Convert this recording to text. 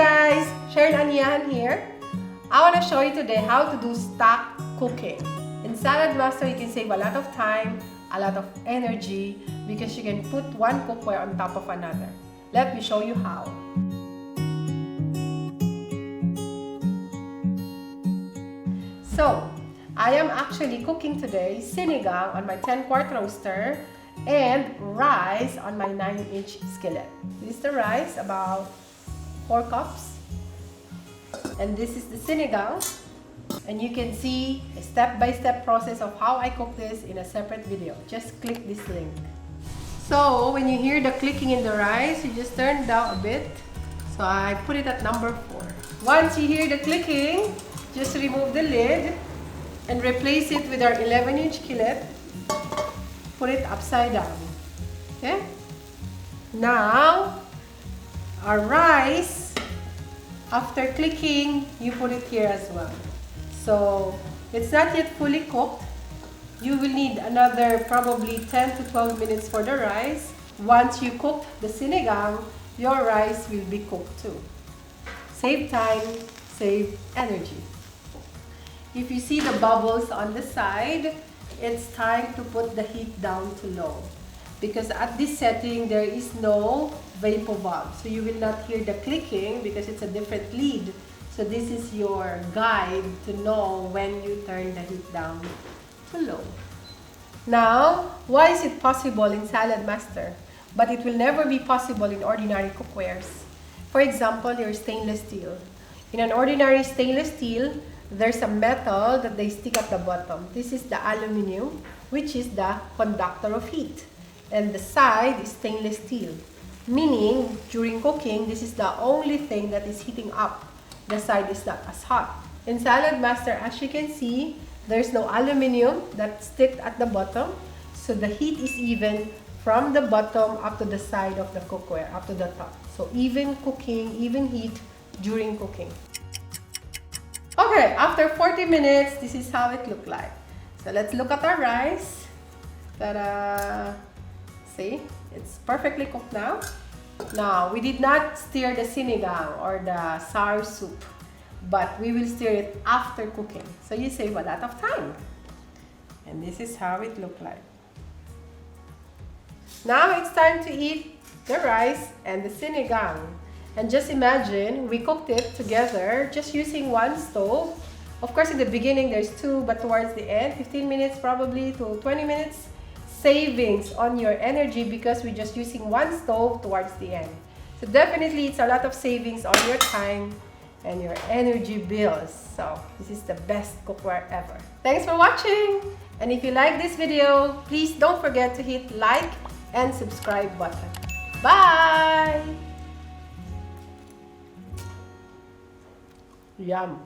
guys, Sharon Anian here. I want to show you today how to do stack cooking. In Saladmaster, you can save a lot of time, a lot of energy because you can put one cookware on top of another. Let me show you how. So, I am actually cooking today sinigang on my 10-quart roaster and rice on my 9-inch skillet. This is the rice, about 4 cups. And this is the sinigang. And you can see a step-by-step process of how I cook this in a separate video. Just click this link. So, when you hear the clicking in the rice, you just turn down a bit. So, I put it at number 4. Once you hear the clicking, just remove the lid and replace it with our 11-inch skillet. Put it upside down. Okay? Now, our rice, after clicking, you put it here as well. So, it's not yet fully cooked. You will need another probably 10 to 12 minutes for the rice. Once you cook the sinigang, your rice will be cooked too. Save time, save energy. If you see the bubbles on the side, it's time to put the heat down to low. Because at this setting, there is no vapor valve. So you will not hear the clicking because it's a different lid. So this is your guide to know when you turn the heat down to low. Now, why is it possible in Saladmaster, but it will never be possible in ordinary cookwares? For example, your stainless steel. In an ordinary stainless steel, there's a metal that they stick at the bottom. This is the aluminum, which is the conductor of heat. And the side is stainless steel. Meaning, during cooking, this is the only thing that is heating up. The side is not as hot. In Saladmaster, as you can see, there's no aluminum that's sticked at the bottom. So the heat is even from the bottom up to the side of the cookware, up to the top. So even cooking, even heat during cooking. Okay, after 40 minutes, this is how it looked like. So let's look at our rice. Ta-da! See, it's perfectly cooked now. Now, we did not stir the sinigang or the sour soup, but we will stir it after cooking. So you save a lot of time. And this is how it looked like. Now it's time to eat the rice and the sinigang. And just imagine, we cooked it together just using one stove. Of course, in the beginning, there's 2, but towards the end, 15 minutes probably to 20 minutes, savings on your energy because we're just using one stove towards the end. So definitely, it's a lot of savings on your time and your energy bills. So this is the best cookware ever. Thanks for watching. And if you like this video, please don't forget to hit like and subscribe button. Bye! Yum!